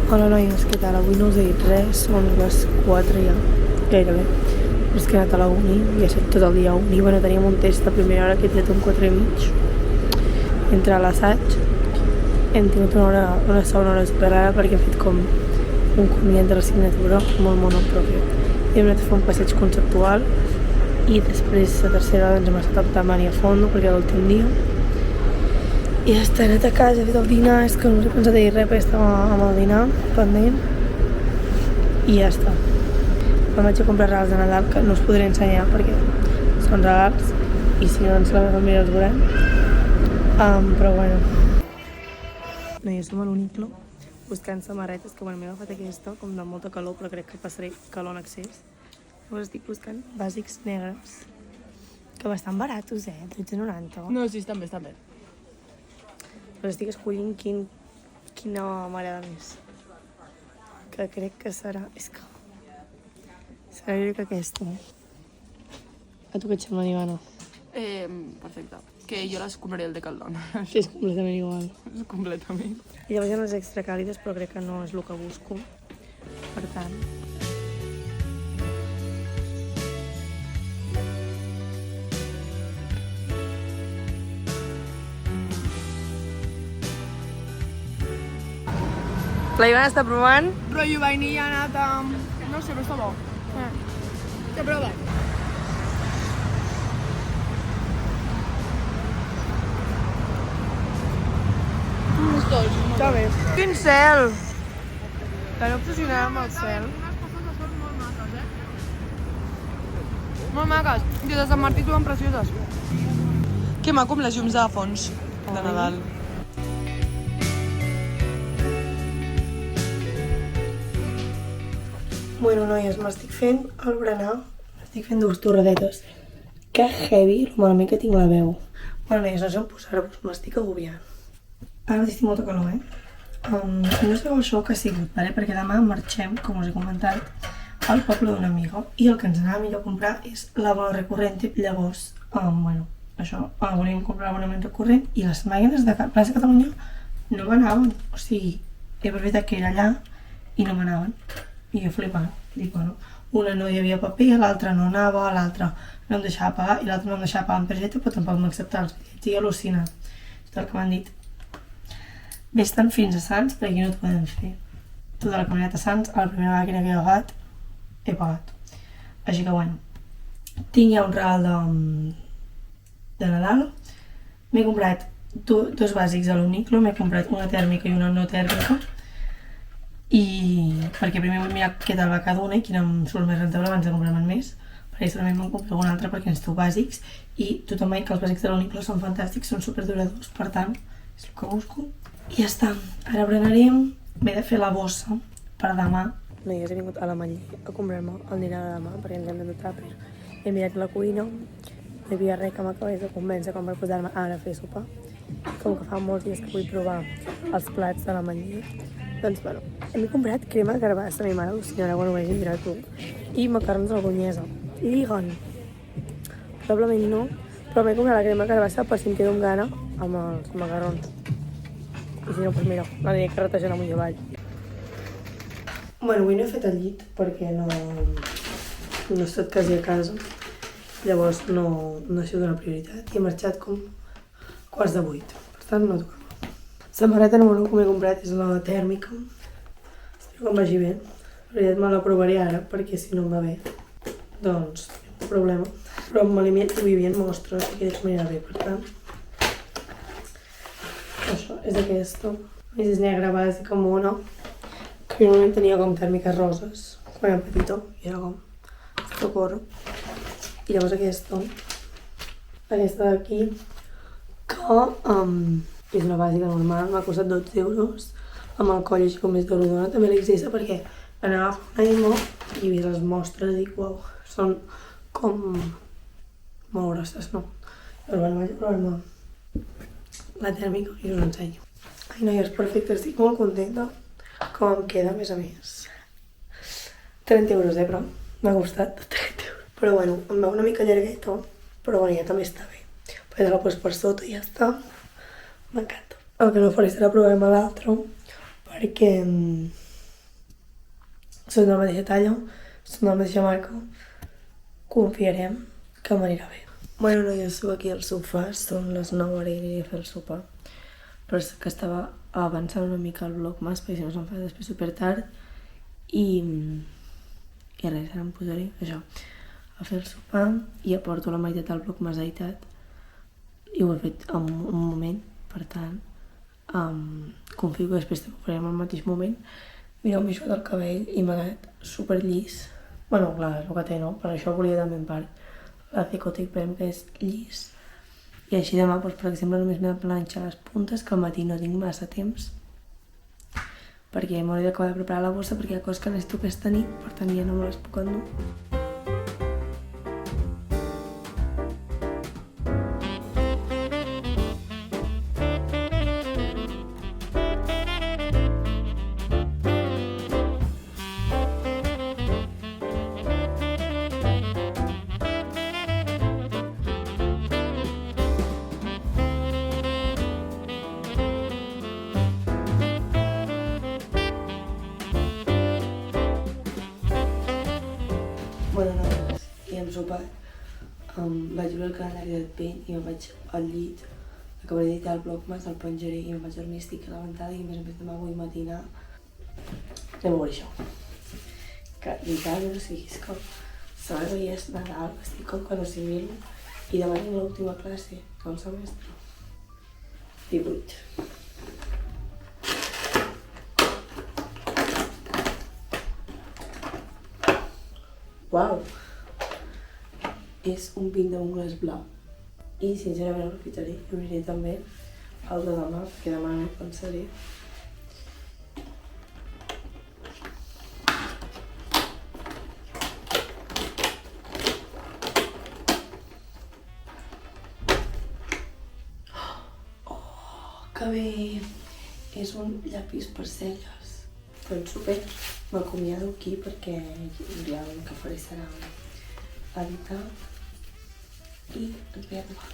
Hola noies, què tal? Avui no us he dit res, són les 4 ja, gairebé. Però és que he anat a la uni i he estat tot el dia a uni. Bueno, teníem un test a primera hora que he tret un 4 i mig. Entre a l'assaig hem tingut una segona hora super rara perquè hem fet com un comiat de la signatura molt monopropio. I hem anat a fer un passeig conceptual i després a tercera hora ens hem estat optant a fondo perquè era l'últim dia. I ja està, he anat a casa, he fet el dinar, és que no us he pensat a dir res perquè estava amb el dinar pendent. I ja està. Me'n vaig a comprar regals de Nadal que no us podré ensenyar perquè són regals i si no ens la meva família els veurem. Però bueno. No, jo som a l'Uniqlo buscant samarretes, que bueno, m'he agafat aquesta com de molta calor, però crec que passaré calor en excés. Llavors estic buscant bàsics negres, que bastant baratos, 12,90. No, sí, estan bé. Però estic escollint quina m'agrada més. Que crec que serà... És que... Serà jo que aquesta. A tu què et sembla, Ivana? Perfecte. Que jo les compraré al Decathlon. Sí, és completament igual. És completament. I llavors hi ha les extra càlides, però crec que no és el que busco. Per tant... La Ivana està provant. Rotllo vainilla, nata... No sé, però està bo. Què prova? És dolç. Està bé. Quin cel! Tan obsessionada amb el cel. Unes coses de sort molt maques, Molt maques. I de Sant Martí troben precioses. Que maco amb les llums de fons de Nadal. Bueno, noies, m'estic fent el berenar. M'estic fent dues torradetes. Que heavy, el malament que tinc la veu. Bueno, noies, no sé on posar-vos, m'estic agobiant. Ara mateix tinc molta calor, No sabeu el show que ha sigut, vale? Perquè demà marxem, com us he comentat, al poble d'una amiga. I el que ens anava millor a comprar és l'abono recurrente. Llavors, bueno, això, volíem comprar l'abonament recurrent i les màquines de plaça Catalunya no m'anaven. O sigui, he aprofitat que era allà i no m'anaven. I jo flipant, dic, bueno, una no hi havia paper, l'altra no anava, l'altra no em deixava pagar i l'altra no em deixava pagar amb targeta, però tampoc m'acceptava els bitllets. I al·lucinant. Tot el que m'han dit. Vés-te'n fins a Sants, perquè aquí no t'ho podem fer. Tota la comunitat a Sants, a la primera màquina que he agafat, he pagat. Així que, bueno, tinc ja un regal de Nadal. M'he comprat dos bàsics a l'Uniqlo, m'he comprat una tèrmica i una no tèrmica. I perquè primer vull mirar què tal va cada una i quina em surt més rentable abans de comprar-me'n més, perquè segurament me'n compro alguna altra perquè necessito bàsics i tothom va dir que els bàsics de l'Uniqlo són fantàstics, són superduradors, per tant és el que busco. I ja està, ara berenarem, m'he de fer la bossa per demà. Noies, he vingut a la Manlleu a comprar-me el dinar de demà perquè ens hem de tàper. He mirat la cuina, no hi havia res que m'acabés de convèncer com per posar-me ara a fer sopar. Com que fa molts dies que vull provar els plats de la Manlleu. Doncs, bueno, hem comprat crema de carbassa, mi mare al·lucinarà quan ho vegi, dirà tu, i macarrons a la bolognesa. I diguen, probablement no, però m'he comprat la crema de carbassa per si em quedo amb gana amb els macarrons. I si no, doncs mira, l'aniré carretejant amunt i avall. Bueno, avui no he fet el llit perquè no he estat quasi a casa, llavors no ha sigut una prioritat i he marxat com 7:15, per tant no tocava. Samarreta número 1 que m'he comprat és la tèrmica. Espero que em vagi bé. En veritat me la provaré ara, perquè si no em va bé, doncs no problema. Però amb l'aliment hi havia mostres i crec que m'anirà bé, per tant. Això és aquesta. A més és negra bàsica mona, que jo normalment tenia com tèrmiques roses quan era petita i era com socorro. I llavors aquesta d'aquí, que és una bàsica normal, m'ha costat 12 euros, amb el coll així com més de rodona, també l'XS perquè anava a fer una emo i he vist les mostres i dic, uau, són com molt grosses, no? Però bueno, vaig a provar-me la tèrmica i us ho ensenyo. Ai, noies, perfecte, estic molt contenta com em queda, a més. 30 euros, però m'ha costat 30 euros. Però bueno, em veu una mica llargueta, però bueno, ja també està bé. Perquè la poses per sota i ja està. M'encanta. El que no faré serà provar-me l'altre, perquè són de la mateixa talla, són de la mateixa marca, confiarem que m'anirà bé. Bueno, jo soc aquí al sofà, són les 9, ara aniré a fer el sopar, però és que estava avançant una mica el vlogmas, perquè si no se'm fa després super tard, i res, ara em posaré això, a fer el sopar, i ja porto la meitat del vlogmas editat, i ho he fet en un moment, per tant, confio que després també ho farem al mateix moment. Mireu, m'he xuat el cabell i m'ha quedat super llis. Bueno, clar, és el que té, no? Per això volia també en part la Cicotic Prem, que és llis. I així demà, doncs, per exemple, només m'he de planxar les puntes, que al matí no tinc massa temps, perquè m'hauré d'acabar de preparar la bossa, perquè hi ha coses que necessito aquesta nit, per tant ja no me les puc endur. Bueno, nosaltres ja hem sopat, vaig veure el calendari d'Advent i me'n vaig al llit, acabaré d'editar el vlogmas, el penjaré i me'n vaig dormir, estic levantada i a més demà vull matinar. Anem a veure això. Que literal, o sigui, és com, sabeu que ja és Nadal, estic com quan assimilo i demà tinc l'última classe, del semestre. 18. Uau! És un pin d'ungles blau. I sincerament aprofitaré i obriré també el de demà, perquè demà no hi pensaré. Oh, que bé! És un llapis per celles. Doncs super, m'acomiado aquí perquè ja el que faré serà editar i ens veiem demà.